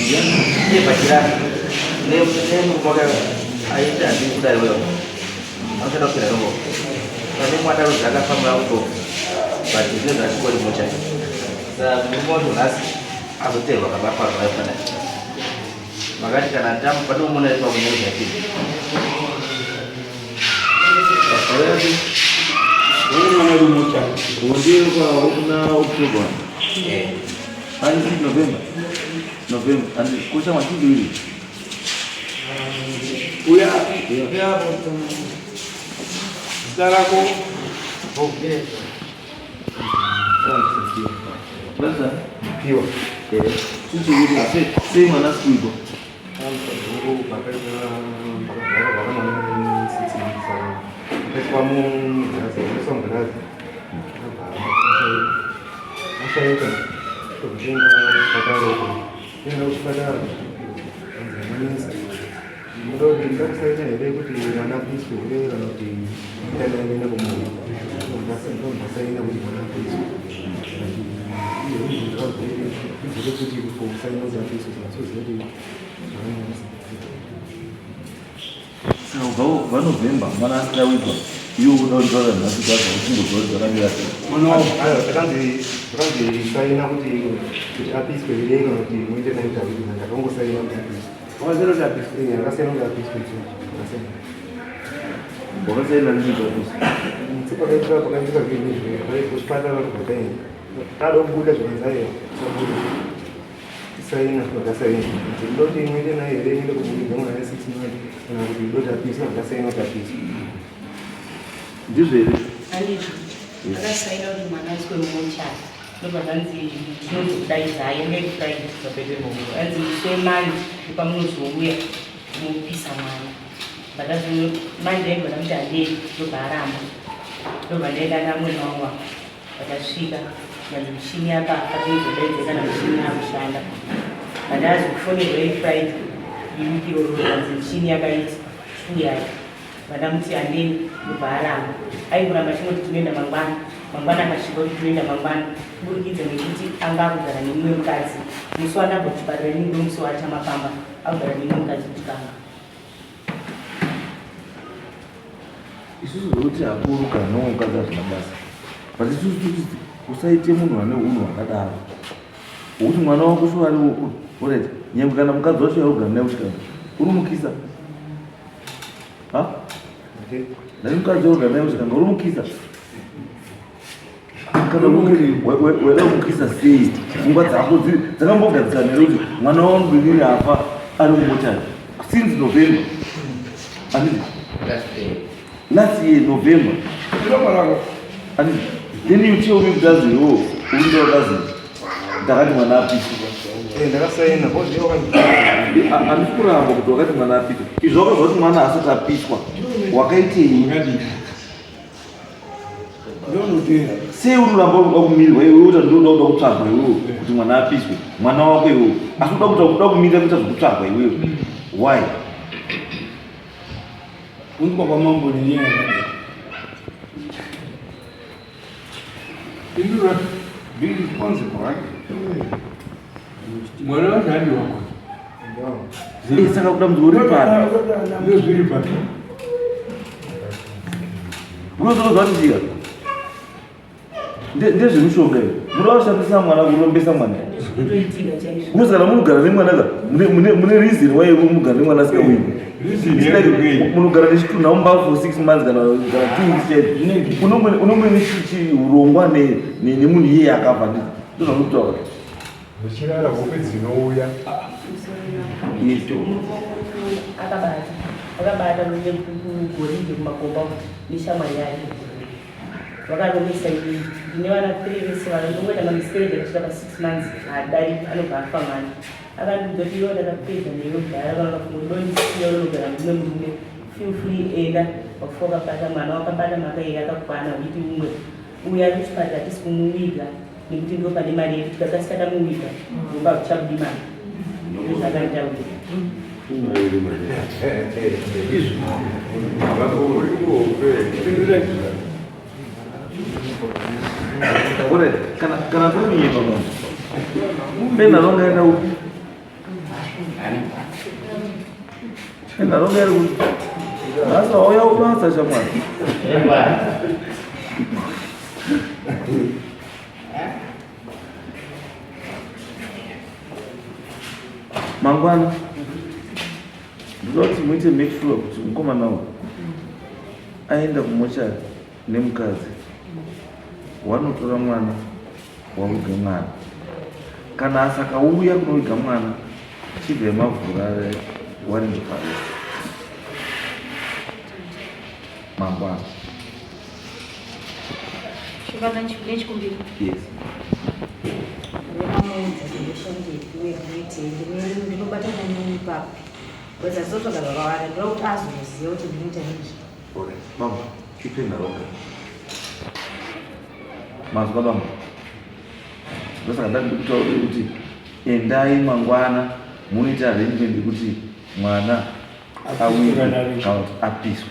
Dia baca ni muka air dah di udara belum. Aku tak kira dulu. Tapi muka dah jaga sama aku. Baca dia dah cukup di muka. Semua tu nas aku tahu apa apa mana. Maka jika nanti perlu mulai kau punya jadi. Orang mana rumah cak, kemudian kau kena Oktober, nanti November, nanti kau sama tu dulu. Uya betul. Sekarang aku, okey. Berapa? Tiga. Susu itu saya mana susu? Aku pakai mana sisi sana. Kamu saya song benar. Saya kan, kemudian pada ini harus pada zaman Mula kita saya ni ada pun di mana pun sudah kalau di dalam ini nak buat, masa itu masa ini nak buat pun ini kalau di pun di pun saya nak jadi sesuatu jadi Kau November mana tahu itu? You don't know nanti kau tunggu jalan dia. mana kadang di saya nak di habis beli kalau di mungkin nak jadi mana kalau saya nak jadi oh zero habis ini rasa nak habis itu rasa Bukan saya nanti tu. seperti itu apa yang kita gini saya puspada orang bertanya kalau budak saya saya nak saya jadi di mungkin nak ada ni tu mungkin dengan ada sisi mana nak di dua habis nak saya nak habis Jadi. Ada saya di mana sekolah muncul. Lepas nanti nunggu dari saya ni dari sampai demo. Nanti seman bukan nunggu ya, mau pisah mana. Pada tu mana dia belum jadi lebaran. Lepas dia dah nak menawar. Pada sihkan dan sini apa tapi sudah dia nak sini apa sana. Pada tu phone dia Friday. Ini kira orang sini apa itu suya. Pada mesti andin lebaran. Ayo berapa semua tujuan dah mangban akan sibuk tujuan dah mangban. Buruk itu mengikuti anggap dari minum kaji. Musuhana bercepat dari minum musuh aja makamba. Aku dari minum kaji juga. Isu zote akuruka no kaza zvinabasa but isusu usaite munhu ane unhu hwakadaro ukuthi mwana wako sho ari ureti nyangwe kana mukadzi wacho yaugara naye usikana urumukisa nani mukadzi waugara naye usikana urumukisa kana weda kumukisa sei pfungwa dzako dzakambogadzikana here kuti mwana wangu inini afa ari mumotari since November anditi last year November. And then you tell me that you doesn't. Darani manapi. Ndio saya na bosi yoga. Alikura hapo kutoka manapi. Kizoga zote maana asitapishwa. Wakaiti ngadi. Ndio ndio. Se urulambo kumilwa wewe ndo kutsagwa wewe kuti mwana apishwe. Mwana wako wewe. Asuda kutoka kumilwa kuti kutsagwa wewe. Why? Ungu kwa mambo ni yeye. Ndio be responsible, right? Mwana wako ndio wako. Ndio. Sasa kuda mzuri pale. Ndio zuri pale. Unozo zvanjira. Ndezve mushonga iyo. Munoshandisa mwana kurombesa mwana. Musana munogara nemwana ka. Mune reason why munogara nemwana asikawini. Munogara nechituna umba for 6 months kana 2 weeks. Unomwe nechirongwa nemunhu iye akafa ndizvo. Ndizvo ndokutaura. Zvichirara hope dzinouya. Akabata kugorinde kumakomba neshamwari yake vakaromesa iyi ndine vana 3 vese vanongoita mamisikereja kusvika pa6 months haadari anobva afa mwana akandiudza kuti iwo ndakapedza nerodhara vanokafungudonisiya unogara mune murume feel free enda wafuka pata mwana wakabata maka iye akakwana kuti umwe uya kuchipatara tisi kumuviga nekuti ndo pane mari yedu tikakasika tamuviga ndomba kuchabudi mari ndozvakandaurira Ore, kana kuri nyiko no. Pena ronga na u. Naronga iri kuti nhasi wauya kubasa shamwari. Mangwana ndinoti muite make sure kuti mukomana uyu aenda kumochari nemukadzi wanotora mwana waviga mwana. Kana asakauya kunoviga mwana chibve mavhura waringe paresi mangwana. Yes. Mama, ipe naronga. Mazwa bamba. Ndosaka ndakutaura kuti endai mangwana munoita arrangement kuti mwana auye kana kuti apiswe.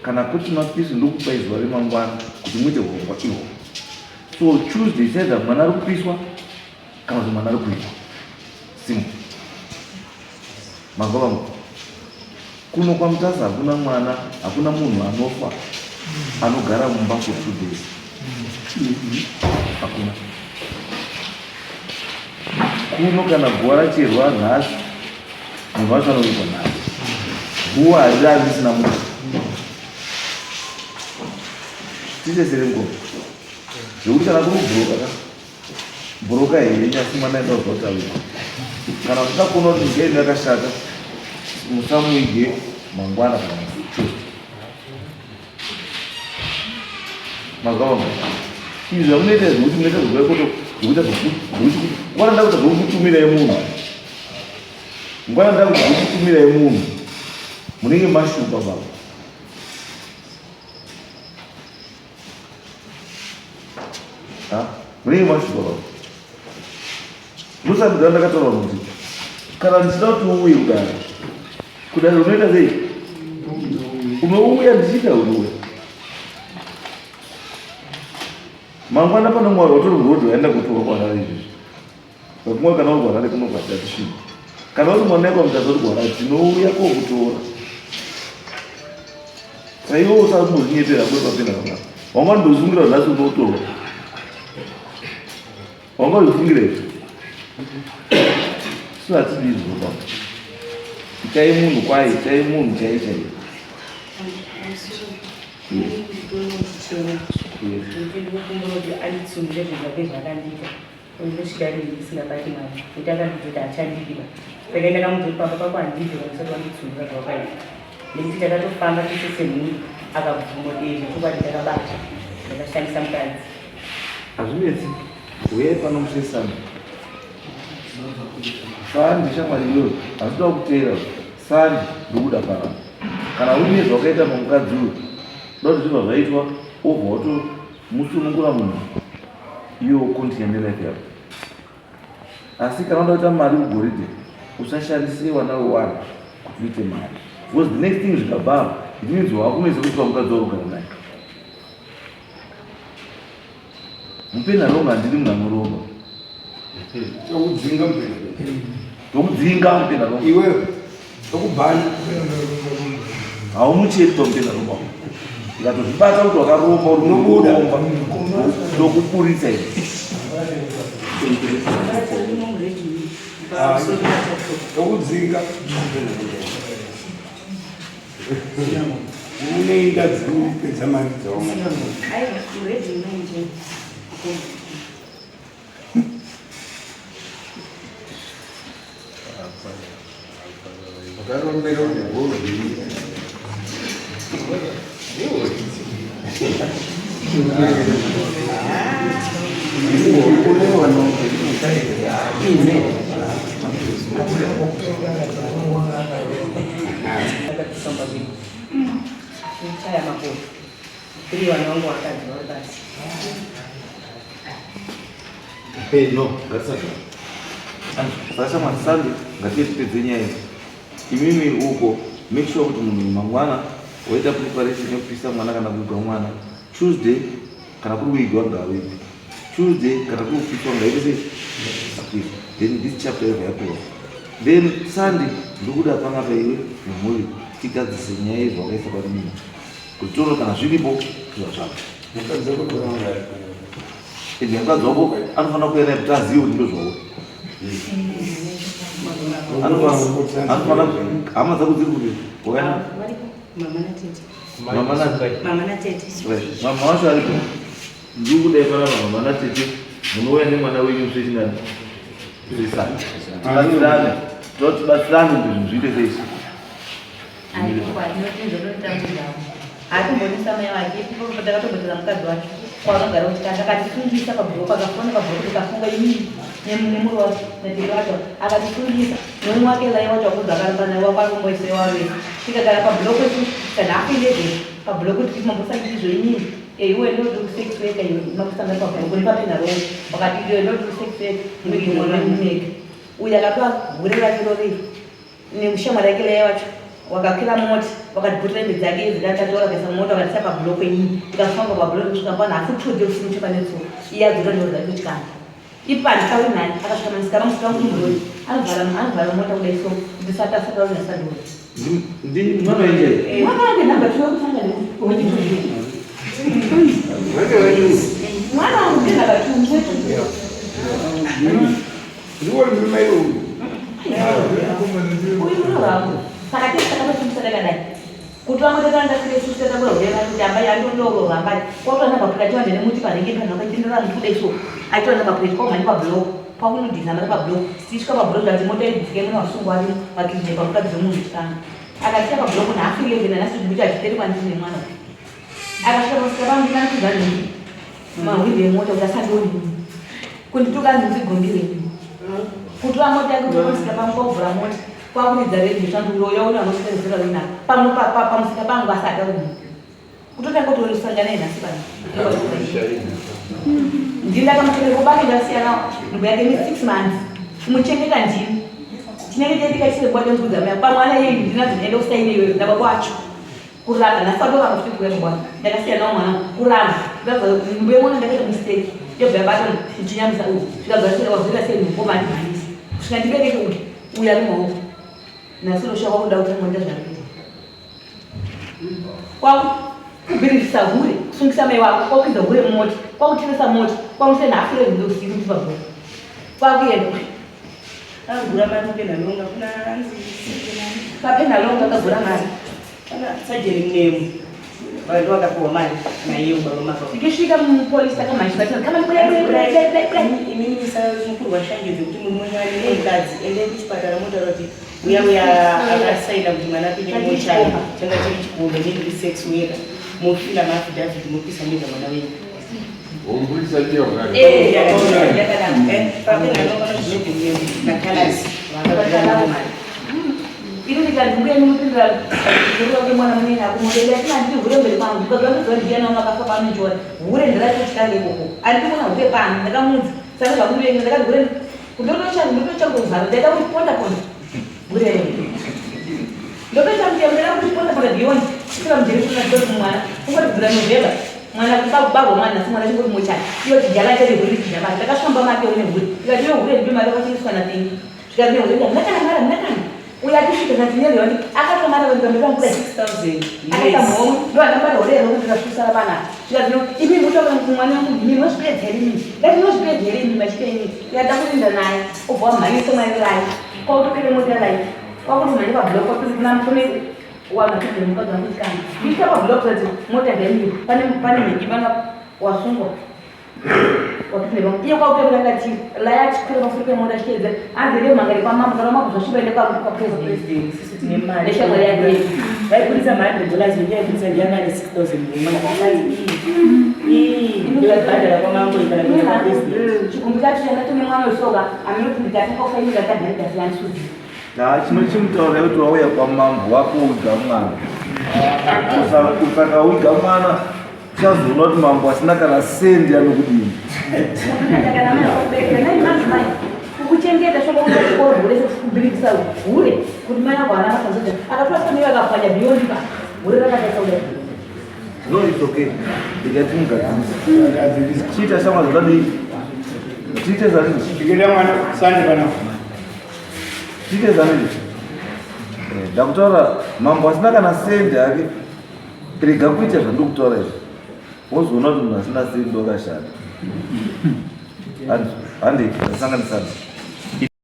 Kana kuti mapiswe ndokupa izuva remangwana kuti muite urongwa ihwo. So choose decide that mwana ari kupiswa kana kuti mwana ari kuitwa. Simple. Mazwa bamba. Kuno kwaMutasa hakuna mwana, hakuna munhu anofa anogara mumba for 2 days. Hakuna. Kuno kana guwa racherwa nhasi munhu wacho anovikwa nhasi. Guwa harira risina munhu. Tichesere ngoma zvekuti kana kuri bhuroka here nyasima naenda kuzotaura. Kana usakona kuti ngei ndakashata musamuige mangwana kana Tuesday. Mazvama izvi zvamunoita zvekuti munoita zvekuti ngwana ndakuta zvekutumirai munhu, ngwana ndakuta zvekutumirai munhu munenge mashupa baba. Munenge mashupa baba. Musandira ndakataura kuti kana ndichida kuti uuye kudai unoita sei? Unouya ndichida unouya. Mangwana pana mwari watori murodi waenda kutora kwana izvi. Pakumwe kana uri kwana kunobvata tisvina. Kana uri mwana wako mutadzi uri kwana tinouya kokutora. Saiwo usamuzvinyetera kwepapinda kana. Wanga ndozungira nhasi unotora. Wanga ufungira izvi. So hatidi izvo baba. Itai munhu kwai, itai munhu chai chai. Hazvinetsi uyai pano musesana. Sandi shamwari iyoyo hazvida kuteera sandi ndokuda parana. Kana uine zvawakaita nomukadzi uyu ndokuti zvibva zvaitwa obva wato musunungura munhu iwo continue life yako. Asi kana unoda kuita mari kugoridhe usashandise wana wewari kuti uite mari. Because the next thing zvikabva it means wakunoisa kuti mukadzi waugara naye. Mupe naronga handiri munhu anoronga. Ndokudzinga mupe naronga. Iwewe ndokubhana haumucheki mupe naronga. Ikatozvibata kuti wakaromba uri nokuromba ndokupuritsa izvi. ndokudzinga unoenda dziri pedza mari dzawo. Wakarombera kuti ngorwi No, sasa masandi ngatipedze nyaya idzi. Imimi uko make sure kuti munhu mangwana waita preparation yekupisa mwana kana kuigwa mwana. Tuesday kana kuri kuigwa ngawege. Tuesday kana kuri kupiswa ngawege sei. Then this chapter yako. then Sunday ndokuda panga paiwe nemhuri tigadzise nyaya izvakaisa pane mina kuti tono kana zviripo tizvatsvaka. Mukadzi wako anofanira kuenda kuti azive kuti ndo zvavo. Anofanira hama dzako dziri kuti wakaenda mama wacho aripo. Ndiri kudai pana mama natete munouya nemwana wenyu zvechinani zvisana tibatsirane totibatsirane kuti zvinhu zviite seisi. Akumbonisa mai wake ndakatobvunza mukadzi wacho kwaanogara kuti akatifungisa pabhuroku akafona pabhuroku tikafunga inini nemuri wacho natete wacho akatifungisa nomwe wake lai wacho wakudza akaramba naye wakaromboisei wave tikagara pabhuroku kana akuendezve pabhuroku tichimambosangizvo inini iwe ndodokusexweka makusangana pabhuroku nepapena roe wakati iwe ndodokusexweka muimonamumeka uyu akatoa gure rake rorei nemushamwari yake lai wacho wakakwira mota wakatibhutira mbedzi yake yezidatatora kaisa mota wakatisa pabhuloku inini tikafamba pabhuloku kusvika pano asi kutode kusimuche pane tsuo iye adzora ndoro dzake kutyana ipani tauri nani akasvika manisika ramusika wangu murori anovhara mota kudai so ndisatasatauri nesadori ndi mwana wenje mwana wange namba tiwekutanga newechitu mwana wangu ndenamba tiumwetu ndiwori mumai uyu uyu munoramu saka tisakatotimusadakadai kuti vamototandasiresusetaaurahureva kuti ambai andondoro ambai kwatona mapureti wandene muti panenge panakaitendera muti kudai so aitona mapureti kwaumhani pabhuloku kwakunodhiza mari pabhuloku tiisvika pabhuloku ati mota idzike muna vasungwa vari makidnepa mukadzi wemunhu chitanga akatika pabhuloku naafiriyezve nanasi kuti achiteri kwandisi nemwana akasvika pasika vandikanakuzanii mahwinde emota kuti asandioni kunditukanzi ndigombirei kuti vamota yake kutonosika pangu kwavhura mota kwakuridza redio shanduro yaona vanosenzera wina pamusika pangu asada munhu kutotanga kutorisangana enhasi pano ndindakamutereko bake ndasiyana nhubu yake ne6 months muchengeta ndini tinenge tetikaichirebwate mbudzamaya pamwana yeyu ndinazvinaenda kusaine iyoyo ndaba kwacho kuramba nasatovanga kuti kuembwa ndakasiyanawo mwana kuramba nhubu yemwana ndakaita mistake yobva yabata muchinyamisa uyu zvikabvazvika sei mukomani mhandisi kusvika ndibereke kuti uyu ari maoko nasinosha kwakuda kuti mwenda zvakuita kwakubhiririsa hure kusungisa mai wako kwakuidza hure mota kwakutirisa mota kwakusenhafire zindousiku kuti pabhora kwakuenda agura mari kupenhalonga kuna kapenhalonga akagura mari kana sajeri mnemu vantu vakapiwa mari naiye ubaromaka tikisvika mupolisi akamaiimiisa mukuru washangedze kuti munhu mwenye ari nemukadzi ende kuchipatara motaura kuti uya akasaina kuti mwana apinde mumochari changa chiri chikombe nendiri sex wera mofila maafidhavhit mopisa mega mwana wenyu papenhalonganozvinogumeu nakalasi ini ndikadzingeni mupindura ke mwana munene akumodeli atina ndiri hure mberi kwangu ndikagamizoandiyanaona akafa panonjora hure ndirachochikange ikoko andimona hure pano ndakamudza saka zvakuvenga ndakahure ndotochangozaro ndaita kuti ponda ponda hure ndotoita kutembera kuti ponda ponda beyond sika mjeri kunadoti mwana kungoti bvira novemba mwana kubago mwana nasi mwana chingoti mochari iyo tijala chari hure tijabaa ndakashamba make une hure tikati iyo hure ndiyo mari akachingiswa natengi zvikati hure mnakana mnakana uyatishika natinyeyo ndi akatomara wenzambira mkule 6000 akatamwa ndo anambara orero kuti rasusara bana zvino ibi mutoka kumwana wangu ndimi nosipedzeri mimi ngati nosipedzeri mimi machikeni yatakulinda naye obva mhanyisa mwari rai kwakutokere mota rai kwakuti mhanye pabhuloku kwakuti kuna mukome wamatudzira mukadzi wangu chikani ndisvika pabhuloku kuti mota ndemiri pane mhekimana wasungwa wakutireva iye kwakutoera ngati laya chikwira pafuri pemota chiteedza anzere mangari kwamama kana makuzvasviba ende kwapresident neshamwari yake vaipurisa $100 ngenyaya yekuti ndiyanga ne 6000 kwamambo chikumbi chacho chandatome mwana wesoka aminoti ndikatakafainira kadharidasiyandisuzi chino chimutaura kuti wauya kwamambo wako uiga mwana usakauiga mwana chazoona kuti mambo asina kana sendi anokudini kuchengeta shokaaaorese kubirikisa hure kuti mai ako ana masanzoa akatwasanio akapfanya biyondipa hure rakatasaua no it's okay ndikati mugadzirisa chiita shamwa zvakadii chiite zvadii ndikenda mwana sande pana tikezanei ndakutaura mambo asina kana sendi hake rega kuita zvandokutaura izvi wozoona kuti munhu asina sendi wakashanda handi sanganisana